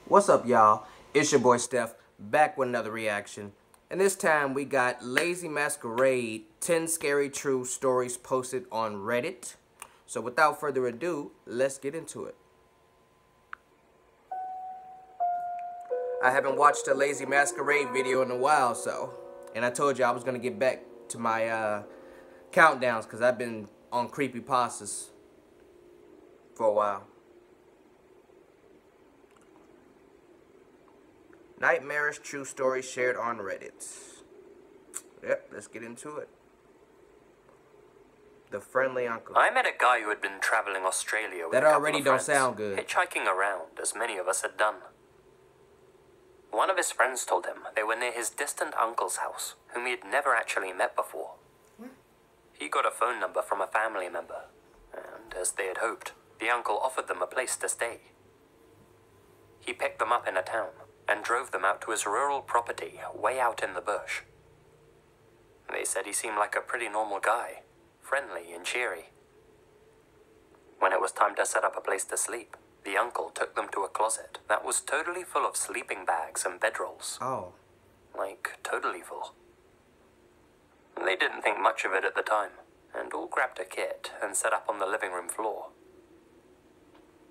What's up, y'all? It's your boy Steph, back with another reaction. And this time we got Lazy Masquerade 10 Scary True Stories posted on Reddit. So without further ado, let's get into it. I haven't watched a Lazy Masquerade video in a while, and I told you I was going to get back to my countdowns because I've been on creepypastas for a while. Nightmarish true stories shared on Reddit. Yep, let's get into it. The friendly uncle. I met a guy who had been traveling Australia with that a couple already of don't friends, sound good. hitchhiking around, as many of us had done. One of his friends told him they were near his distant uncle's house, whom he had never actually met before. He got a phone number from a family member, and as they had hoped, the uncle offered them a place to stay. He picked them up in a town and drove them out to his rural property way out in the bush. They said he seemed like a pretty normal guy, friendly and cheery. When it was time to set up a place to sleep, the uncle took them to a closet that was totally full of sleeping bags and bedrolls. Oh. Like, totally full. They didn't think much of it at the time, and all grabbed a kit and set up on the living room floor.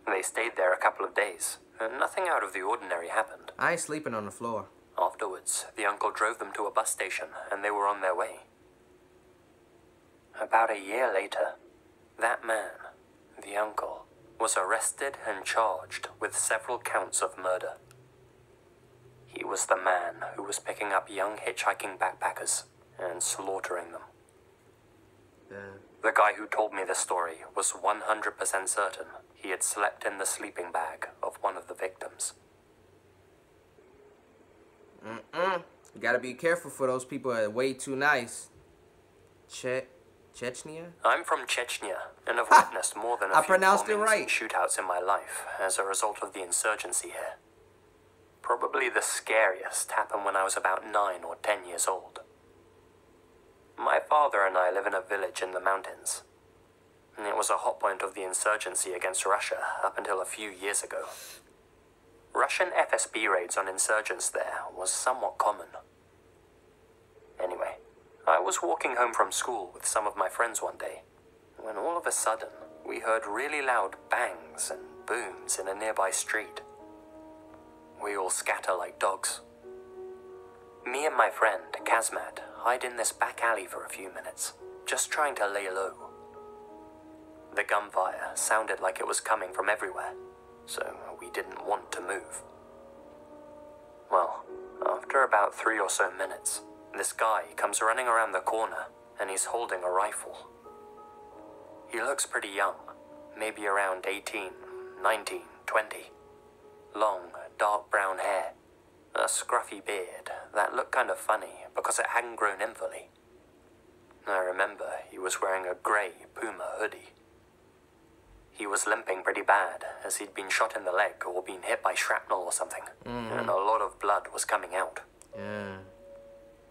They stayed there a couple of days, and nothing out of the ordinary happened. I ain't sleeping on the floor. Afterwards, the uncle drove them to a bus station, and they were on their way. About a year later, that man, the uncle, was arrested and charged with several counts of murder. He was the man who was picking up young hitchhiking backpackers and slaughtering them. The guy who told me this story was 100% certain he had slept in the sleeping bag of one of the victims. You gotta be careful for those people that are way too nice. Chechnya? I'm from Chechnya, and have witnessed more than a few pronounced it bombings right. and shootouts in my life as a result of the insurgency here. Probably the scariest happened when I was about 9 or 10 years old. My father and I live in a village in the mountains. It was a hot point of the insurgency against Russia up until a few years ago. Russian FSB raids on insurgents there was somewhat common. Anyway, I was walking home from school with some of my friends one day, when all of a sudden we heard really loud bangs and booms in a nearby street. We all scatter like dogs. Me and my friend, Kazmat, hide in this back alley for a few minutes, just trying to lay low. The gunfire sounded like it was coming from everywhere, so we didn't want to move. Well, after about 3 or so minutes, this guy comes running around the corner, and he's holding a rifle. He looks pretty young, maybe around 18, 19, 20. Long, dark brown hair, a scruffy beard that looked kind of funny because it hadn't grown in fully. I remember he was wearing a grey Puma hoodie. He was limping pretty bad, as he'd been shot in the leg or been hit by shrapnel or something, and a lot of blood was coming out.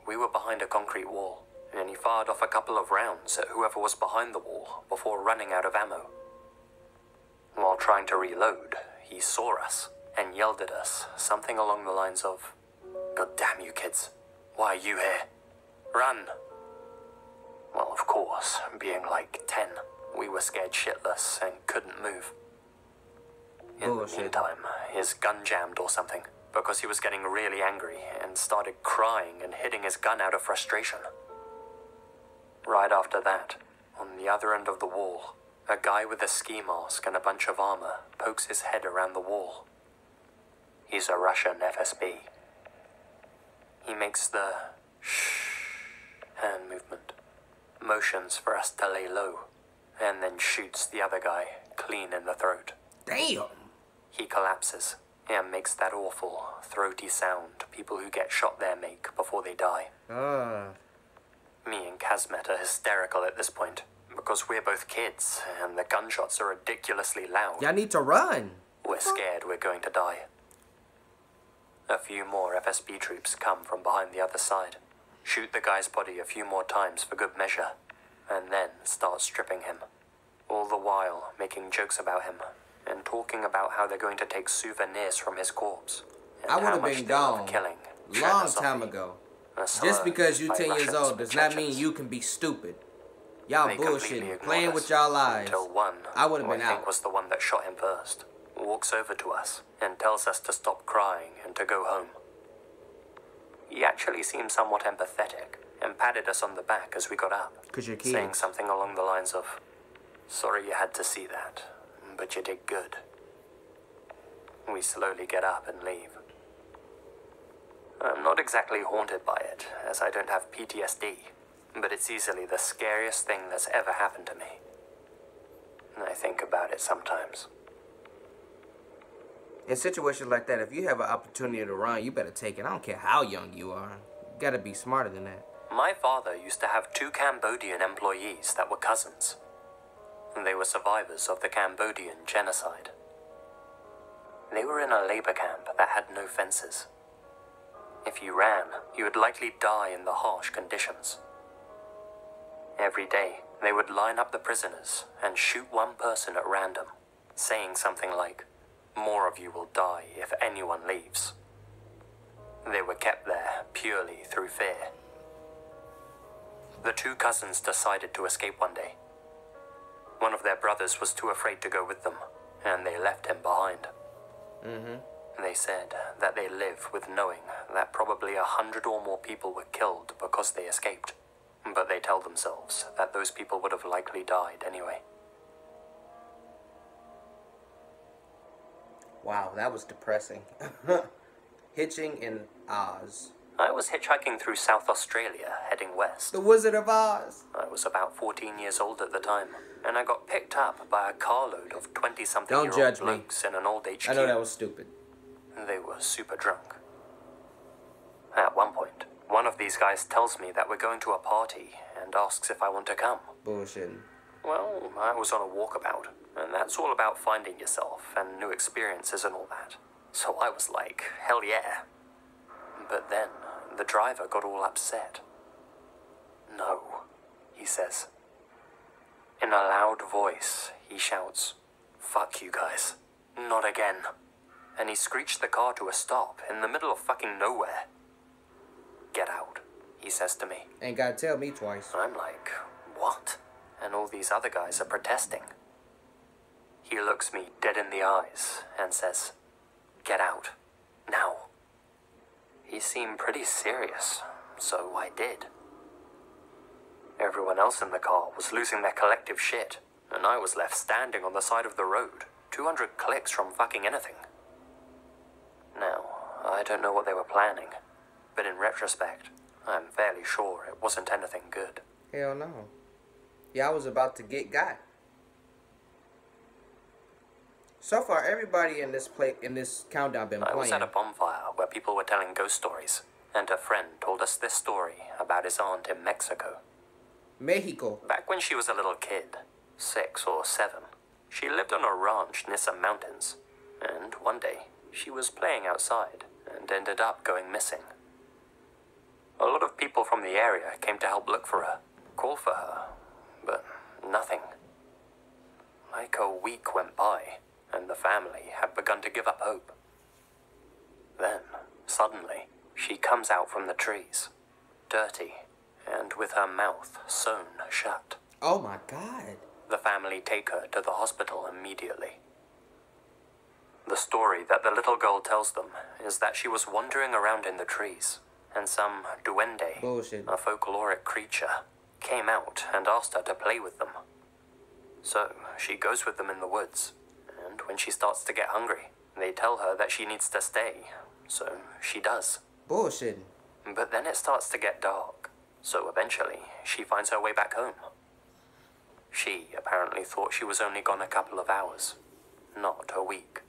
We were behind a concrete wall, and he fired off a couple of rounds at whoever was behind the wall before running out of ammo. While trying to reload, he saw us and yelled at us something along the lines of, "God damn you kids, why are you here? Run!" Well, of course, being like 10, we were scared shitless and couldn't move. In the meantime, his gun jammed or something, because he was getting really angry and started crying and hitting his gun out of frustration. Right after that, on the other end of the wall, a guy with a ski mask and a bunch of armor pokes his head around the wall. He's a Russian FSB. He makes the shh hand movement, motions for us to lay low, and then shoots the other guy clean in the throat. Damn! He collapses and makes that awful, throaty sound people who get shot there make before they die. Me and Kazmet are hysterical at this point, because we're both kids, and the gunshots are ridiculously loud. Y'all need to run. We're scared we're going to die. A few more FSB troops come from behind the other side, shoot the guy's body a few more times for good measure, and then start stripping him, all the while making jokes about him and talking about how they're going to take souvenirs from his corpse. And I would how have much been they love gone killing. long time ago. Just because you 10 years old does not mean you can be stupid. Y'all bullshitting, playing with y'all lives. Until one, I would have who been I think out. was the one that shot him first, walks over to us and tells us to stop crying and to go home. He actually seemed somewhat empathetic and patted us on the back as we got up, 'Cause you're kids. saying something along the lines of, "Sorry you had to see that, but you did good." We slowly get up and leave. I'm not exactly haunted by it, as I don't have PTSD, but it's easily the scariest thing that's ever happened to me. And I think about it sometimes. In situations like that, if you have an opportunity to run, you better take it. I don't care how young you are. You gotta be smarter than that. My father used to have 2 Cambodian employees that were cousins. They were survivors of the Cambodian Genocide. They were in a labor camp that had no fences. If you ran, you would likely die in the harsh conditions. Every day, they would line up the prisoners and shoot one person at random, saying something like, "More of you will die if anyone leaves." They were kept there purely through fear. The 2 cousins decided to escape one day. One of their brothers was too afraid to go with them, and they left him behind. They said that they live with knowing that probably 100 or more people were killed because they escaped, but they tell themselves that those people would have likely died anyway. Wow, that was depressing. Hitching in Oz. I was hitchhiking through South Australia, heading west. The Wizard of Oz. I was about 14 years old at the time, and I got picked up by a carload of 20-something-year-old blokes in an old HQ. I know that was stupid. They were super drunk. At one point, one of these guys tells me that we're going to a party and asks if I want to come. Bullshitting. Well, I was on a walkabout, and that's all about finding yourself and new experiences and all that. So I was like, hell yeah. But then, the driver got all upset. "No," he says. In a loud voice, he shouts, "Fuck you guys. Not again." And he screeched the car to a stop in the middle of fucking nowhere. "Get out," he says to me. Ain't gotta tell me twice. I'm like, "What?" And all these other guys are protesting. He looks me dead in the eyes and says, "Get out. Now." He seemed pretty serious, so I did. Everyone else in the car was losing their collective shit, and I was left standing on the side of the road, 200 clicks from fucking anything. Now, I don't know what they were planning, but in retrospect, I'm fairly sure it wasn't anything good. Hell no. Yeah, I was about to get got. So far, everybody in this countdown been playing. I was at a bonfire where people were telling ghost stories, and a friend told us this story about his aunt in Mexico. Mexico. Back when she was a little kid, 6 or 7, she lived on a ranch near some mountains, and one day she was playing outside and ended up going missing. A lot of people from the area came to help look for her, call for her, but nothing. Like a week went by, and the family had begun to give up hope. Then, suddenly, she comes out from the trees, dirty, and with her mouth sewn shut. Oh my God. The family take her to the hospital immediately. The story that the little girl tells them is that she was wandering around in the trees, and some duende, Bullshit. a folkloric creature, came out and asked her to play with them. So, she goes with them in the woods, and when she starts to get hungry, they tell her that she needs to stay, so she does. Bullshit. But then it starts to get dark, so eventually she finds her way back home. She apparently thought she was only gone a couple of hours, not a week.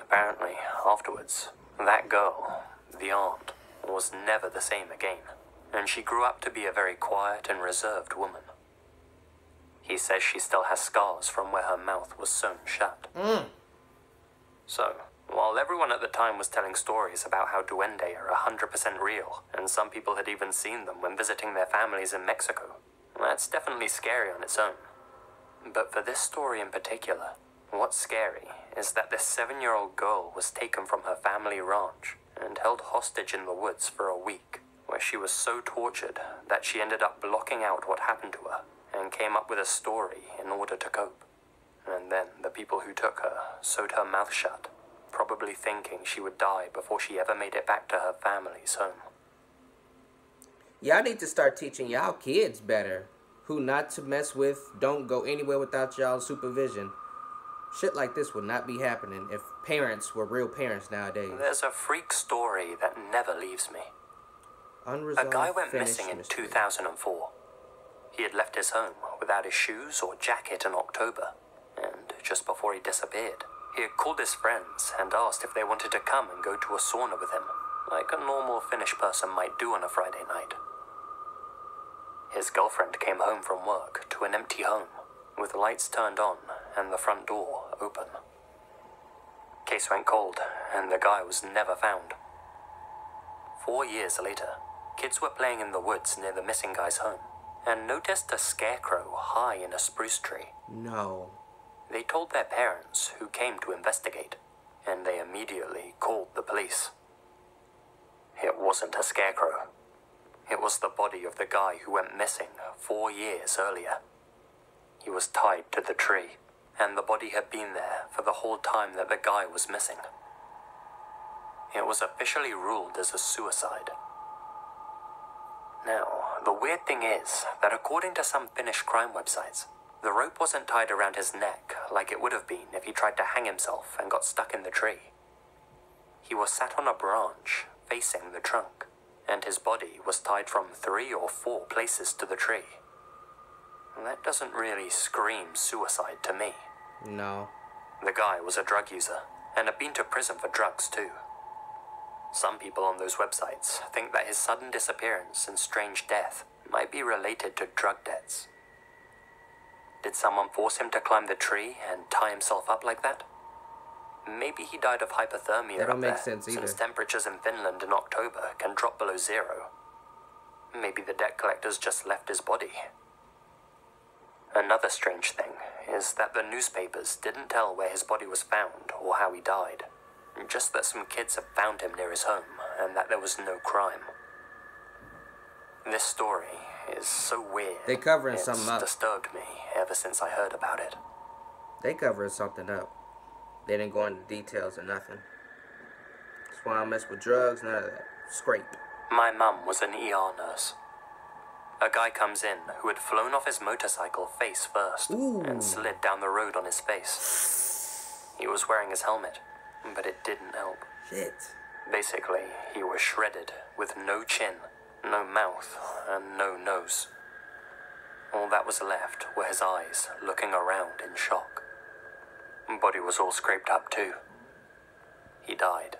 Apparently, afterwards, that girl, the aunt, was never the same again, and she grew up to be a very quiet and reserved woman. He says she still has scars from where her mouth was sewn shut. So, while everyone at the time was telling stories about how duende are 100% real, and some people had even seen them when visiting their families in Mexico, that's definitely scary on its own. But for this story in particular, What's scary is that this 7-year-old girl was taken from her family ranch and held hostage in the woods for a week, where she was so tortured that she ended up blocking out what happened to her and came up with a story in order to cope. And then the people who took her sewed her mouth shut, probably thinking she would die before she ever made it back to her family's home. Y'all need to start teaching y'all kids better. Who not to mess with, don't go anywhere without y'all's supervision. Shit like this would not be happening if parents were real parents nowadays. There's a freak story that never leaves me. Unresolved A guy went finished missing in mystery. 2004. He had left his home without his shoes or jacket in October, and just before he disappeared, he had called his friends and asked if they wanted to come and go to a sauna with him, like a normal Finnish person might do on a Friday night. His girlfriend came home from work to an empty home, with lights turned on and the front door open. Case went cold, and the guy was never found. 4 years later, kids were playing in the woods near the missing guy's home, and noticed a scarecrow high in a spruce tree. No. They told their parents, who came to investigate, and they immediately called the police. It wasn't a scarecrow. It was the body of the guy who went missing 4 years earlier. He was tied to the tree, and the body had been there for the whole time that the guy was missing. It was officially ruled as a suicide. Now, the weird thing is that according to some Finnish crime websites, the rope wasn't tied around his neck like it would have been if he tried to hang himself and got stuck in the tree. He was sat on a branch facing the trunk, and his body was tied from 3 or 4 places to the tree. That doesn't really scream suicide to me. No. The guy was a drug user, and had been to prison for drugs too. Some people on those websites think that his sudden disappearance and strange death might be related to drug debts. Did someone force him to climb the tree and tie himself up like that? Maybe he died of hypothermia That don't up make there, sense either. since temperatures in Finland in October can drop below 0. Maybe the debt collectors just left his body. Another strange thing is that the newspapers didn't tell where his body was found or how he died. Just that some kids had found him near his home and that there was no crime. This story is so weird. They covering it's something up. disturbed me ever since I heard about it. They covering something up. They didn't go into details or nothing. That's why I don't mess with drugs, none of that. Scrape. My mum was an ER nurse. A guy comes in who had flown off his motorcycle face first and slid down the road on his face. He was wearing his helmet, but it didn't help. Shit. Basically, he was shredded with no chin, no mouth, and no nose. All that was left were his eyes looking around in shock. Body was all scraped up too. He died.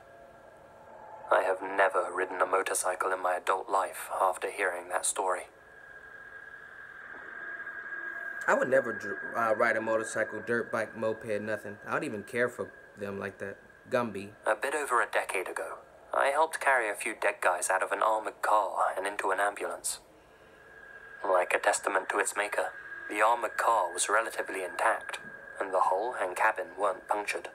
I have never ridden a motorcycle in my adult life after hearing that story. I would never ride a motorcycle, dirt bike, moped, nothing. I don't even care for them like that. Gumby. A bit over a decade ago, I helped carry a few dead guys out of an armored car and into an ambulance. Like a testament to its maker, the armored car was relatively intact, and the hull and cabin weren't punctured.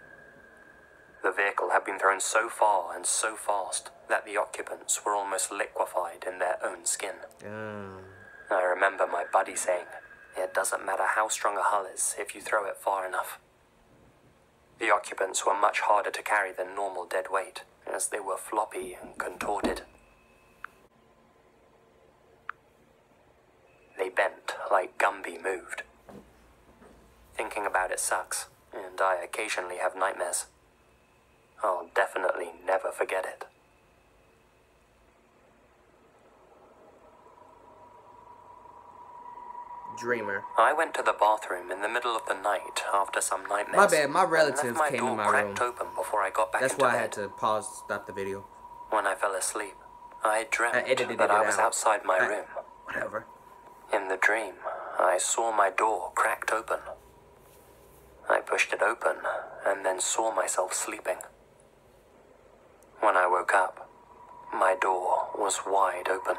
The vehicle had been thrown so far and so fast that the occupants were almost liquefied in their own skin. I remember my buddy saying, "It doesn't matter how strong a hull is if you throw it far enough." The occupants were much harder to carry than normal dead weight, as they were floppy and contorted. They bent like Gumby moved. Thinking about it sucks, and I occasionally have nightmares. I'll definitely never forget it. Dreamer. I went to the bathroom in the middle of the night after some nightmares. My bad, my and relatives left my came door in my cracked room. open before I got back That's into why I bed. had to pause, stop the video. When I fell asleep, I dreamt edited that it I was out. outside my room. Whatever. In the dream, I saw my door cracked open. I pushed it open and then saw myself sleeping. When I woke up, my door was wide open.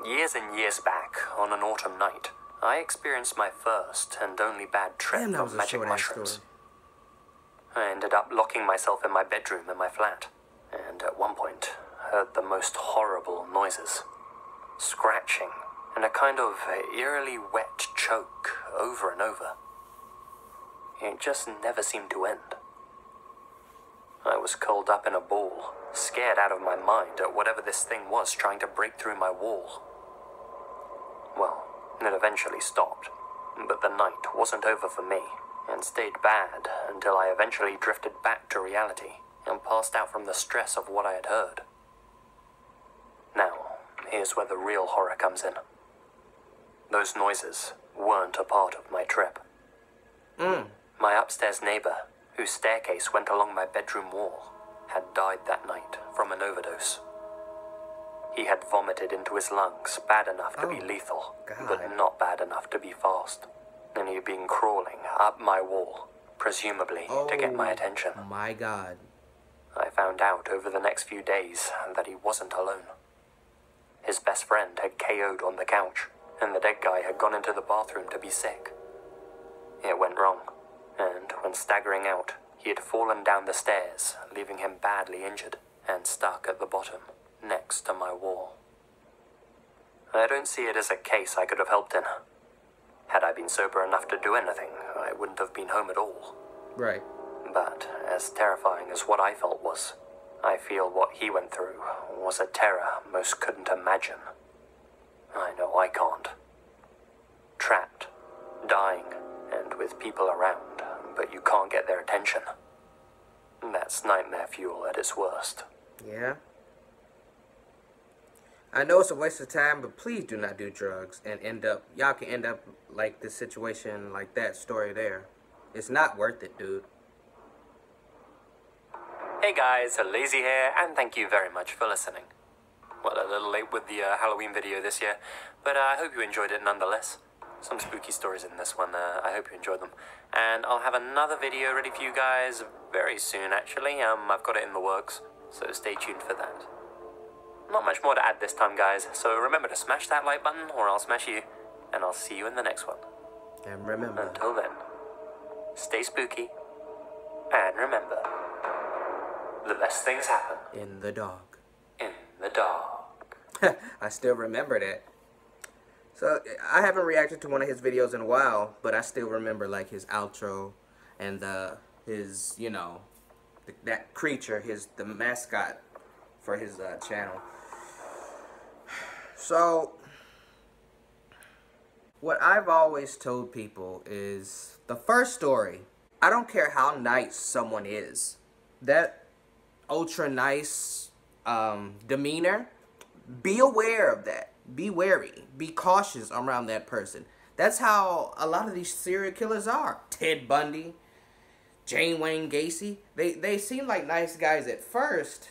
Years and years back, on an autumn night, I experienced my first and only bad trip Damn, that was from a magic short-ass mushrooms. story. I ended up locking myself in my bedroom in my flat, and at one point heard the most horrible noises. Scratching, and a kind of eerily wet choke over and over. It just never seemed to end. I was curled up in a ball, scared out of my mind at whatever this thing was trying to break through my wall. Well, it eventually stopped, but the night wasn't over for me, and stayed bad until I eventually drifted back to reality and passed out from the stress of what I had heard. Now, here's where the real horror comes in. Those noises weren't a part of my trip. My upstairs neighbor, whose staircase went along my bedroom wall, had died that night from an overdose. He had vomited into his lungs bad enough to be lethal, but not bad enough to be fast. And he had been crawling up my wall, presumably to get my attention. My God. I found out over the next few days that he wasn't alone. His best friend had KO'd on the couch, and the dead guy had gone into the bathroom to be sick. It went wrong, and when staggering out, he had fallen down the stairs, leaving him badly injured and stuck at the bottom, next to my wall. I don't see it as a case I could have helped in. Had I been sober enough to do anything, I wouldn't have been home at all. Right. But as terrifying as what I felt was, I feel what he went through was a terror most couldn't imagine. I know I can't. Trapped, dying, and with people around, but you can't get their attention. That's nightmare fuel at its worst. Yeah. I know it's a waste of time, but please do not do drugs and y'all can end up like this situation, like that story there. It's not worth it, dude. Hey guys, Lazy here, and thank you very much for listening. Well, a little late with the Halloween video this year, but I hope you enjoyed it nonetheless. Some spooky stories in this one, I hope you enjoyed them. And I'll have another video ready for you guys very soon, actually. I've got it in the works, so stay tuned for that. Not much more to add this time, guys, so remember to smash that like button, or I'll smash you, and I'll see you in the next one. And remember, until then, stay spooky, and remember, the best things happen in the dark. In the dark. I still remember that. So, I haven't reacted to one of his videos in a while, but I still remember, like, his outro and his, you know, that creature, the mascot for his channel. So, what I've always told people is, the first story, I don't care how nice someone is, that ultra nice demeanor, be aware of that. Be wary. Be cautious around that person. That's how a lot of these serial killers are. Ted Bundy, Jane Wayne Gacy. They seem like nice guys at first,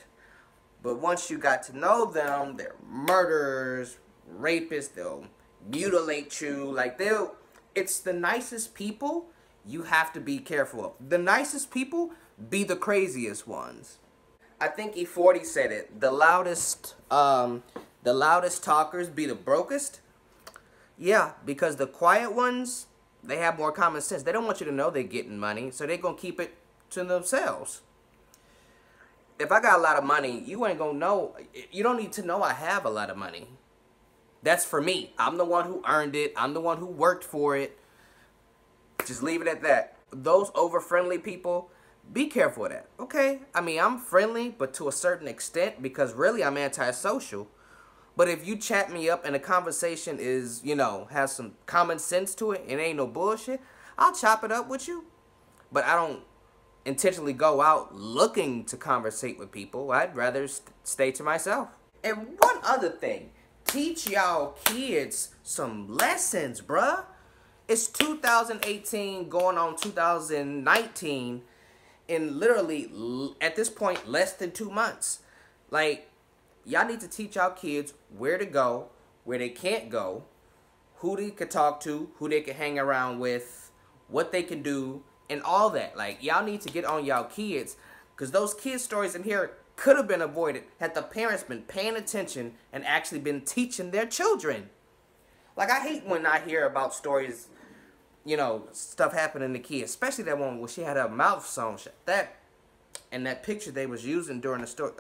but once you got to know them, they're murderers, rapists, they'll mutilate you. Like, it's the nicest people you have to be careful of. The nicest people be the craziest ones. I think E40 said it. The loudest talkers be the brokest. Yeah, because the quiet ones, they have more common sense. They don't want you to know they're getting money, so they're going to keep it to themselves. If I got a lot of money, you ain't going to know. You don't need to know I have a lot of money. That's for me. I'm the one who earned it. I'm the one who worked for it. Just leave it at that. Those over-friendly people, be careful of that, okay? I mean, I'm friendly, but to a certain extent, because really I'm antisocial. But if you chat me up and the conversation is, you know, has some common sense to it and ain't no bullshit, I'll chop it up with you. But I don't intentionally go out looking to conversate with people. I'd rather stay to myself. And one other thing, teach y'all kids some lessons, bruh. It's 2018 going on 2019 in literally, at this point, less than 2 months. Like, y'all need to teach y'all kids where to go, where they can't go, who they can talk to, who they can hang around with, what they can do, and all that. Like, y'all need to get on y'all kids, because those kid stories in here could have been avoided had the parents been paying attention and actually been teaching their children. Like, I hate when I hear about stories, you know, stuff happening to kids, especially that one where she had her mouth sewn shut. That, and that picture they was using during the story,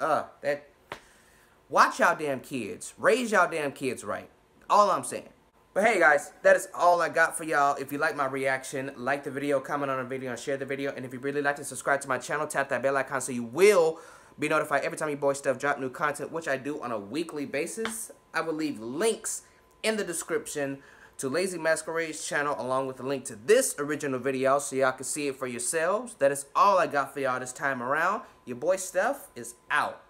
watch y'all damn kids. Raise y'all damn kids right. All I'm saying. But hey guys, that is all I got for y'all. If you like my reaction, like the video, comment on the video, and share the video. And if you really like to subscribe to my channel, tap that bell icon so you will be notified every time your boy Steph drop new content, which I do on a weekly basis. I will leave links in the description to Lazy Masquerade's channel, along with a link to this original video so y'all can see it for yourselves. That is all I got for y'all this time around. Your boy Steph is out.